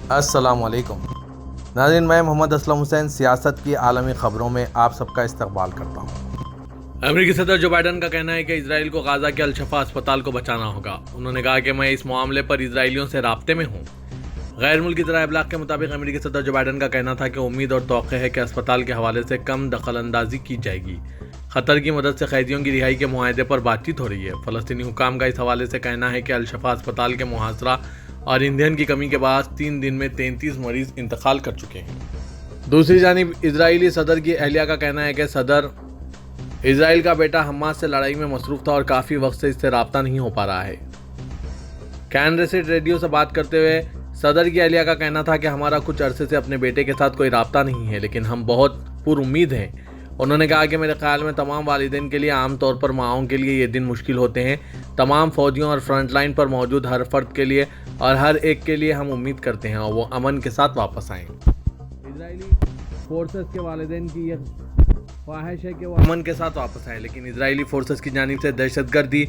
अस्सलाम वालेकुम नाज़रीन, मैं मोहम्मद असलम हुसैन सियासत की आलमी ख़बरों में आप सबका इस्तकबाल करता हूँ। अमेरिकी सदर जो बाइडन का कहना है कि इजराइल को गाजा के अल-शफा अस्पताल को बचाना होगा। उन्होंने कहा कि मैं इस मामले पर इजराइलियों से राब्ते में हूँ। गैर मुल्की ज़राए इब्लाग के मुताबिक अमेरिकी सदर जो बाइडन का कहना था कि उम्मीद और तौक़े है कि अस्पताल के हवाले से कम दखलंदाजी की जाएगी। खतर की मदद से कैदियों की रिहाई के मुआहदे पर बातचीत हो रही है। फ़लस्तीनी हुकाम का इस हवाले से कहना है कि अल-शफा अस्पताल के मुहासरा और ईंधन की कमी के बाद 3 दिन में 33 मरीज इंतकाल कर चुके हैं। दूसरी जानिब इजरायली सदर की अहलिया का कहना है कि सदर इजराइल का बेटा हमास से लड़ाई में मसरूफ था और काफ़ी वक्त से इससे राब्ता नहीं हो पा रहा है। कैन रेसिड रेडियो से बात करते हुए सदर की अहलिया का कहना था कि हमारा कुछ अरसे से अपने बेटे के साथ कोई राब्ता नहीं है, लेकिन हम बहुत पुरुम्मीद हैं। उन्होंने कहा कि मेरे ख्याल में तमाम वालिदैन के लिए आमतौर पर माओं के लिए ये दिन मुश्किल होते हैं। तमाम फौजियों और फ्रंट लाइन पर मौजूद हर फर्द के लिए और हर एक के लिए हम उम्मीद करते हैं और वो अमन के साथ वापस आएँ। इजरायली फोर्सेस के वालिदैन की यह ख्वाहिश है कि वो अमन के साथ वापस आए, लेकिन इजरायली फोर्सेस की जानिब से दहशतगर्दी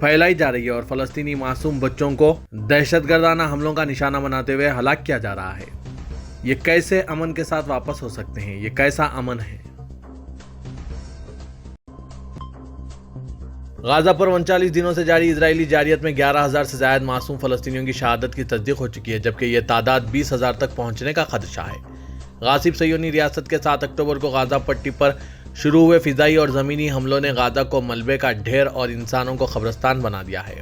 फैलाई जा रही है और फ़लस्तीनी मासूम बच्चों को दहशतगर्दाना हमलों का निशाना बनाते हुए हलाक किया जा रहा है। ये कैसे अमन के साथ वापस हो सकते हैं? ये कैसा अमन है? गाजा पर 39 दिनों से जारी इजरायली जारियत में 11,000 से ज़ायद मासूम फ़लस्तीनियों की शहादत की तस्दीक हो चुकी है, जबकि यह तादाद 20,000 तक पहुंचने का खदशा है। गासिब सह्यूनी रियासत के 7 अक्टूबर को गाजा पट्टी पर शुरू हुए फ़िज़ाई और ज़मीनी हमलों ने गाजा को मलबे का ढेर और इंसानों को कब्रिस्तान बना दिया है।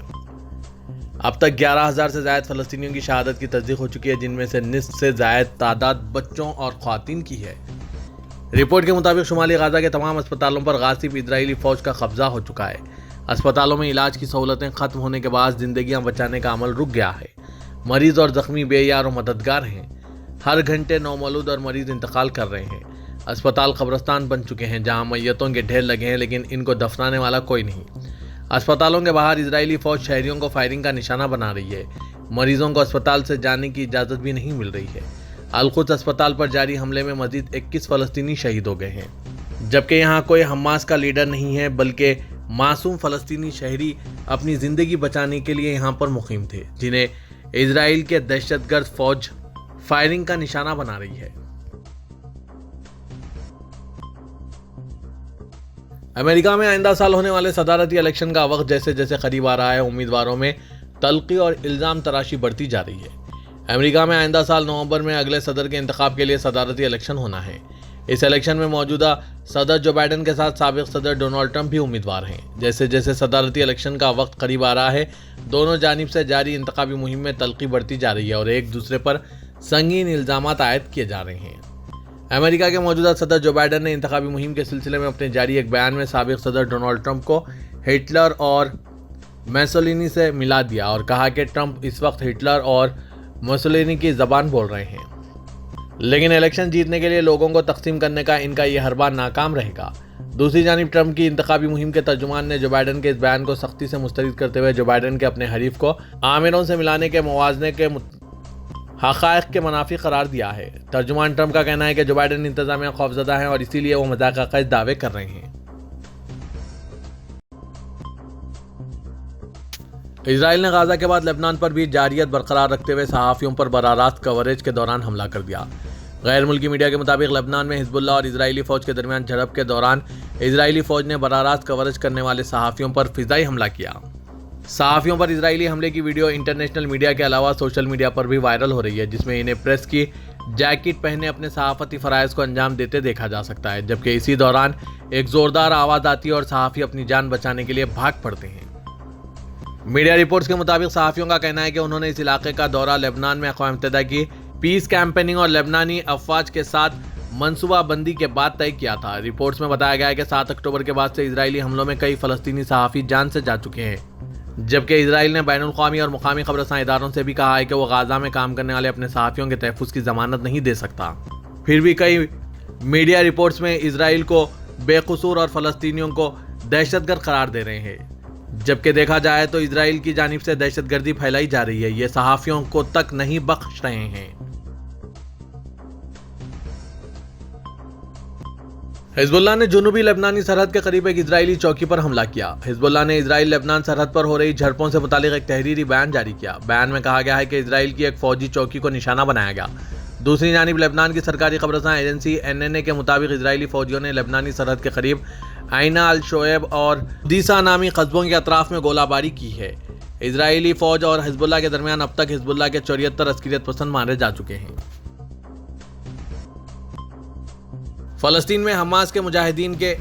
अब तक 11,000 से ज़ायद फ़लस्तीनियों की शहादत की तस्दीक हो चुकी है, जिनमें से निस्फ से ज़ायद तादाद बच्चों और ख़वातीन की है। रिपोर्ट के मुताबिक शुमाली गाजा के तमाम अस्पतालों पर गासिब इजरायली फ़ौज का कब्जा हो चुका है। अस्पतालों में इलाज की सहूलतें ख़त्म होने के बाद ज़िंदगियाँ बचाने का अमल रुक गया है। मरीज़ और ज़ख्मी बेयार और मददगार हैं। हर घंटे नौमौलूद और मरीज़ इंतकाल कर रहे हैं। अस्पताल कब्रिस्तान बन चुके हैं जहां मैयतों के ढेर लगे हैं, लेकिन इनको दफनाने वाला कोई नहीं। अस्पतालों के बाहर इजरायली फ़ौज शहरियों को फायरिंग का निशाना बना रही है। मरीजों को अस्पताल से जाने की इजाज़त भी नहीं मिल रही है। अल-कुद्स अस्पताल पर जारी हमले में मजीद 21 फ़लस्तीनी शहीद हो गए हैं, जबकि यहाँ कोई हमास का लीडर नहीं है, बल्कि मासूम फ़लस्तीनी शहरी अपनी ज़िंदगी बचाने के लिए यहाँ पर मुकीम थे, जिन्हें इजराइल के दहशतगर्द फ़ौज फायरिंग का निशाना बना रही है। अमेरिका में आइंदा साल होने वाले सदारती इलेक्शन का वक्त जैसे जैसे करीब आ रहा है, उम्मीदवारों में तल्खी और इल्ज़ाम तराशी बढ़ती जा रही है। अमेरिका में आइंदा साल नवंबर में अगले सदर के इंतखाब के लिए सदारती इलेक्शन होना है। इस इलेक्शन में मौजूदा सदर जो बाइडन के साथ साबिक सदर डोनाल्ड ट्रंप भी उम्मीदवार हैं। जैसे जैसे सदारती इलेक्शन का वक्त करीब आ रहा है, दोनों जानिब से जारी इंतखाबी मुहिम में तल्खी बढ़ती जा रही है और एक दूसरे पर संगीन इल्ज़ामात आयद किए जा रहे हैं। अमेरिका के मौजूदा सदर जो बाइडन ने इंतखाबी मुहिम के सिलसिले में अपने जारी एक बयान में साबिक सदर डोनाल्ड ट्रंप को हिटलर और मुसोलिनी से मिला दिया और कहा कि ट्रंप इस वक्त हिटलर और मुसोलिनी की ज़बान बोल रहे हैं, लेकिन इलेक्शन जीतने के लिए लोगों को तकसीम करने का इनका यह हर बार नाकाम रहेगा। दूसरी जानिब ट्रंप की इंतखाबी मुहिम के तर्जुमान ने जो बाइडन के इस बयान को सख्ती से मुस्तरद करते हुए जो बाइडन के अपने हरीफ को आमिरों से मिलाने के मुवाज़ने के हक़ाइक़ के मुनाफी करार दिया है। तर्जुमान ट्रंप का कहना है कि जो बाइडन इंतज़ामिया खौफज़दा है और इसीलिए वो मज़ाक़ दावे कर रहे हैं। इजराइल ने गाजा के बाद लेबनान पर भी जारियत बरकरार रखते हुए सहाफ़ियों पर बरारास्त कवरेज के दौरान हमला कर दिया। गैर मुल्की मीडिया के मुताबिक लेबनान में हिज़्बुल्लाह और इजरायली फ़ौज के दरमियान झड़प के दौरान इजरायली फ़ौज ने बरारास्त कवरेज करने वाले सहाफ़ियों पर फ़िज़ाई हमला किया। सहाफ़ियों पर इजरायली हमले की वीडियो इंटरनेशनल मीडिया के अलावा सोशल मीडिया पर भी वायरल हो रही है, जिसमें इन्हें प्रेस की जैकेट पहने अपने सहाफ़ती फ़राइज़ को अंजाम देते देखा जा सकता है, जबकि इसी दौरान एक ज़ोरदार आवाज़ आती है और सहाफ़ी अपनी जान बचाने के लिए भाग पड़ते हैं। मीडिया रिपोर्ट्स के मुताबिक सहाफ़ियों का कहना है कि उन्होंने इस इलाके का दौरा लेबनान में अक़वाम मुत्तहिदा की पीस कैंपेनिंग और लेबनानी अफवाज के साथ मनसूबाबंदी के बाद तय किया था। रिपोर्ट्स में बताया गया है कि 7 अक्टूबर के बाद से इजरायली हमलों में कई फ़लस्तीनी सहाफ़ी जान से जा चुके हैं, जबकि इजराइल ने बैनुल-अक़वामी और मुकामी ख़बरसां इदारों से भी कहा है कि वो गाजा में काम करने वाले अपने सहाफ़ियों के तहफ़्फ़ुज़ की ज़मानत नहीं दे सकता। फिर भी कई मीडिया रिपोर्ट्स में इजराइल को बेकसूर और फ़लस्तीनियों को दहशतगर्द करार दे रहे हैं, जबकि देखा जाए तो इजराइल की जानिब से दहशतगर्दी फैलाई जा रही है। ये सहाफ़ियों को तक नहीं बख्श रहे हैं। حزب اللہ نے جنوبی لبنانی سرحد کے قریب ایک اسرائیلی چوکی پر حملہ کیا۔ حزب اللہ نے اسرائیل لبنان سرحد پر ہو رہی جھڑپوں سے متعلق ایک تحریری بیان جاری کیا۔ بیان میں کہا گیا ہے کہ اسرائیل کی ایک فوجی چوکی کو نشانہ بنایا گیا۔ دوسری جانب لبنان کی سرکاری خبررساں ایجنسی NNA کے مطابق اسرائیلی فوجیوں نے لبنانی سرحد کے قریب عینا الشعیب اور دیسا نامی قصبوں کے اطراف میں گولہ باری کی ہے۔ اسرائیلی فوج اور حزب اللہ کے درمیان اب تک حزب اللہ کے 74 عسکریت پسند مارے جا چکے ہیں۔ فلسطین میں حماس کے مجاہدین کے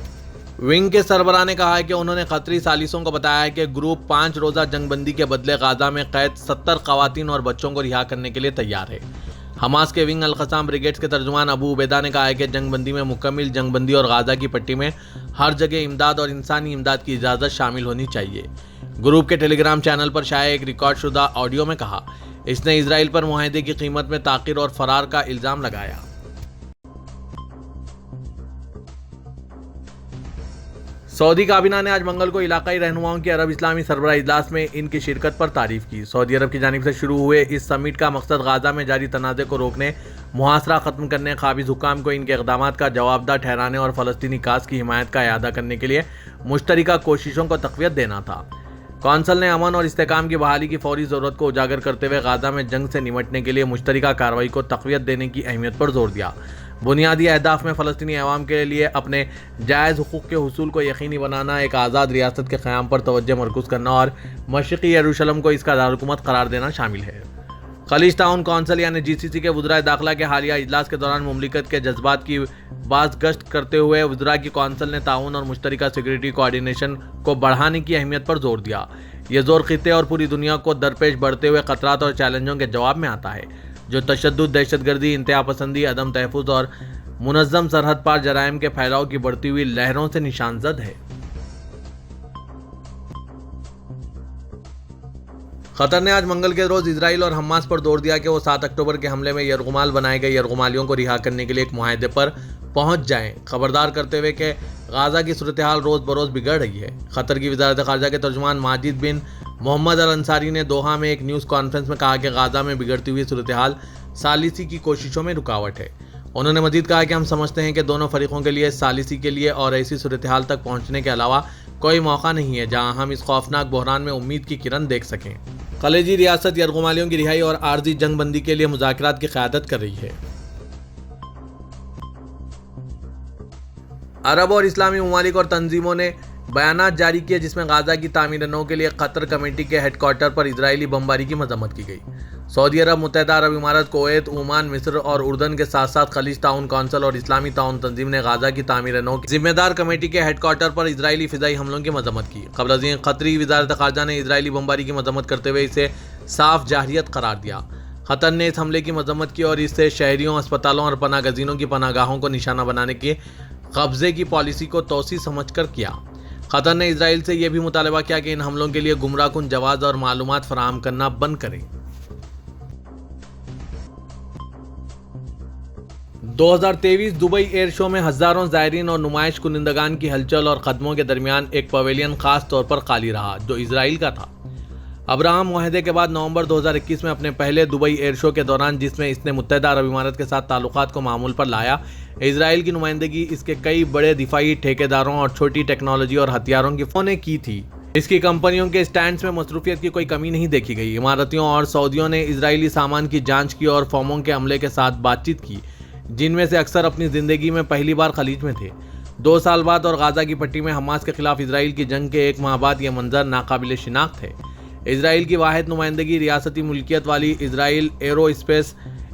ونگ کے سربراہ نے کہا ہے کہ انہوں نے قطری ثالثوں کو بتایا ہے کہ گروپ 5 روزہ جنگ بندی کے بدلے غازہ میں قید 70 خواتین اور بچوں کو رہا کرنے کے لیے تیار ہے۔ حماس کے ونگ القسام بریگیڈز کے ترجمان ابو عبیدہ نے کہا ہے کہ جنگ بندی میں مکمل جنگ بندی اور غازہ کی پٹی میں ہر جگہ امداد اور انسانی امداد کی اجازت شامل ہونی چاہیے۔ گروپ کے ٹیلی گرام چینل پر شائع ایک ریکارڈ شدہ آڈیو میں کہا، اس نے اسرائیل پر معاہدے کی قیمت میں تاخیر اور فرار کا الزام لگایا۔ سعودی کابینہ نے آج منگل کو علاقائی رہنماؤں کی عرب اسلامی سربراہ اجلاس میں ان کی شرکت پر تعریف کی۔ سعودی عرب کی جانب سے شروع ہوئے اس سمٹ کا مقصد غازہ میں جاری تنازع کو روکنے، محاصرہ ختم کرنے، قابض حکام کو ان کے اقدامات کا جوابدہ ٹھہرانے اور فلسطینی کاز کی حمایت کا اعادہ کرنے کے لیے مشترکہ کوششوں کو تقویت دینا تھا۔ کونسل نے امن اور استحکام کی بحالی کی فوری ضرورت کو اجاگر کرتے ہوئے غازہ میں جنگ سے نمٹنے کے لیے مشترکہ کارروائی کو تقویت دینے کی اہمیت پر زور دیا۔ بنیادی اہداف میں فلسطینی عوام کے لیے اپنے جائز حقوق کے حصول کو یقینی بنانا، ایک آزاد ریاست کے قیام پر توجہ مرکوز کرنا اور مشرقی یروشلم کو اس کا دارالحکومت قرار دینا شامل ہے۔ خلیج تعاون کونسل یعنی GCC کے وزرائے داخلہ کے حالیہ اجلاس کے دوران مملکت کے جذبات کی بازگشت کرتے ہوئے وزراء کی کونسل نے تعاون اور مشترکہ سیکورٹی کوآرڈینیشن کو بڑھانے کی اہمیت پر زور دیا۔ یہ زور خطے اور پوری دنیا کو درپیش بڑھتے ہوئے خطرات اور چیلنجوں کے جواب میں آتا ہے، جو تشدد، دہشت گردی، انتہا پسندی، عدم تحفظ اور منظم سرحد پار جرائم کے پھیلاؤ کی بڑھتی ہوئی لہروں سے نشان زد ہے۔ قطر نے آج منگل کے روز اسرائیل اور حماس پر زور دیا کہ وہ 7 اکتوبر کے حملے میں یرغمال بنائے گئے یرغمالیوں کو رہا کرنے کے لیے ایک معاہدے پر پہنچ جائیں، خبردار کرتے ہوئے کہ غازہ کی صورتحال روز بروز بگڑ رہی ہے۔ قطر کی وزارت خارجہ کے ترجمان ماجد بن محمد الانصاری نے دوحہ میں ایک نیوز کانفرنس میں کہا کہ غازہ میں بگڑتی ہوئی صورتحال ثالثی کی کوششوں میں رکاوٹ ہے۔ انہوں نے مزید کہا کہ ہم سمجھتے ہیں کہ دونوں فریقوں کے لیے ثالثی کے لیے اور ایسی صورتحال تک پہنچنے کے علاوہ کوئی موقع نہیں ہے جہاں ہم اس خوفناک بحران میں امید کی کرن دیکھ سکیں۔ خلیجی ریاست یرغمالیوں کی رہائی اور عارضی جنگ بندی کے لیے مذاکرات کی قیادت کر رہی ہے۔ عرب اور اسلامی ممالک اور تنظیموں نے بیانات جاری کیے جس میں غازہ کی تعمیر نو کے لیے قطر کمیٹی کے ہیڈ کوارٹر پر اسرائیلی بمباری کی مذمت کی گئی۔ سعودی عرب، متحدہ عرب امارات، کویت، عمان، مصر اور اردن کے ساتھ ساتھ خلیج تعاون کونسل اور اسلامی تعاون تنظیم نے غازہ کی تعمیر نو کی ذمہ دار کمیٹی کے ہیڈ کوارٹر پر اسرائیلی فضائی حملوں کی مذمت کی۔ قبل از یہ قطری وزارت خارجہ نے اسرائیلی بمباری کی مذمت کرتے ہوئے اسے صاف جارحیت قرار دیا۔ قطر نے اس حملے کی مذمت کی اور اس سے شہریوں، اسپتالوں اور پناہ گزینوں کی پناہ گاہوں کو نشانہ بنانے کے قبضے کی پالیسی کو توسیع سمجھ کر کیا۔ قطر نے اسرائیل سے یہ بھی مطالبہ کیا کہ ان حملوں کے لیے گمراہ کن جواز اور معلومات فراہم کرنا بند کریں۔ 2023 دبئی ایئر شو میں ہزاروں زائرین اور نمائش کنندگان کی ہلچل اور قدموں کے درمیان ایک پویلین خاص طور پر خالی رہا جو اسرائیل کا تھا۔ ابراہم معاہدے کے بعد نومبر 2021 میں اپنے پہلے دبئی ایئر شو کے دوران، جس میں اس نے متحدہ عرب امارات کے ساتھ تعلقات کو معمول پر لایا، اسرائیل کی نمائندگی اس کے کئی بڑے دفاعی ٹھیکیداروں اور چھوٹی ٹیکنالوجی اور ہتھیاروں کی فوجوں نے کی تھی۔ اس کی کمپنیوں کے سٹینڈز میں مصروفیت کی کوئی کمی نہیں دیکھی گئی۔ اماراتیوں اور سعودیوں نے اسرائیلی سامان کی جانچ کی اور فوموں کے عملے کے ساتھ بات چیت کی، جن میں سے اکثر اپنی زندگی میں پہلی بار خلیج میں تھے۔ 2 سال بعد اور غازہ کی پٹی میں حماس کے خلاف اسرائیل کی جنگ کے 1 ماہ بعد یہ منظر ناقابل شناخت ہے۔ اسرائیل کی واحد نمائندگی ریاستی ملکیت والی اسرائیل ایرو اسپیس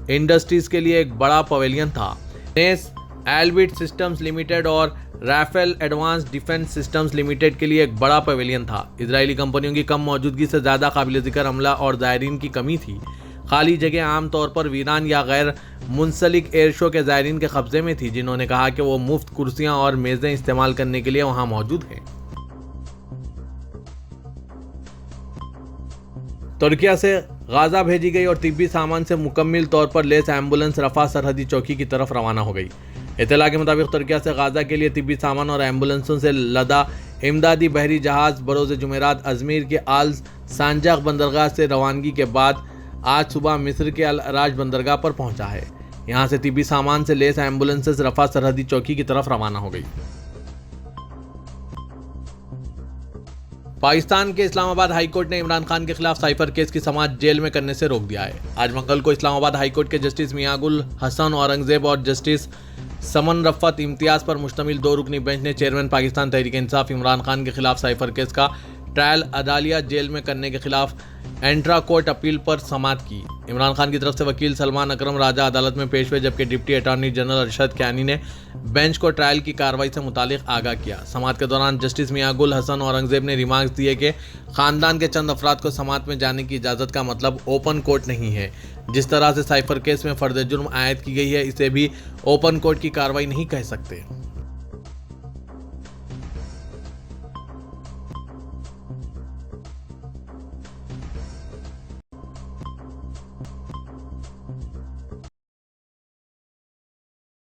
انڈسٹریز کے لیے ایک بڑا پویلین تھا۔ نیس ایلبٹ سسٹمز لمیٹڈ اور Rafael advanced defense systems limited کے لیے ایک بڑا پویلین تھا۔ اسرائیلی کمپنیوں کی کم موجودگی سے زیادہ قابل ذکر عملہ اور زائرین کی کمی تھی۔ خالی جگہ عام طور پر ویران یا غیر منسلک ایئر شو کے زائرین کے قبضے میں تھی، جنہوں نے کہا کہ وہ مفت کرسیاں اور میزیں استعمال کرنے کے لیے وہاں موجود ہیں۔ ترکیہ سے غازہ بھیجی گئی اور طبی سامان سے مکمل طور پر لیس ایمبولنس رفح سرحدی چوکی کی طرف روانہ ہو گئی۔ اطلاع کے مطابق ترکیہ سے غازہ کے لیے طبی سامان اور ایمبولنسوں سے لدا امدادی بحری جہاز بروز جمعرات ازمیر کے آل سانجاق بندرگاہ سے روانگی کے بعد آج صبح مصر کے العراج بندرگاہ پر پہنچا ہے۔ यहाँ से तिब्बी सामान से लेस एम्बुलेंसेस रफा सरहदी चौकी की तरफ रवाना हो गई। पाकिस्तान के इस्लामाबाद हाई कोर्ट ने इमरान खान के खिलाफ साइफर केस की समाअत जेल में करने से रोक दिया है। आज मंगल को इस्लामाबाद हाई कोर्ट के जस्टिस मियागुल हसन औरंगजेब और जस्टिस समन रफ़त इम्तियाज पर मुश्तमिल 2 रुकनी बेंच ने चेयरमैन पाकिस्तान तहरीक इंसाफ इमरान खान के खिलाफ साइफर केस का ट्रायल अदालिया जेल में करने के खिलाफ एंट्रा कोर्ट अपील पर समाअत की। इमरान खान की तरफ से वकील सलमान अकरम राजा अदालत में पेश हुए, जबकि deputy attorney general Arshad Kiyani ने बेंच को ट्रायल की कार्रवाई से मुतालिक आगाह किया। समाअत के दौरान जस्टिस मियागुल हसन औरंगजेब ने रिमार्क्स दिए कि खानदान के चंद अफराद को समाअत में जाने की इजाज़त का मतलब ओपन कोर्ट नहीं है। जिस तरह से साइफर केस में फर्द जुर्म आयद की गई है, इसे भी ओपन कोर्ट की कार्रवाई नहीं कह सकते।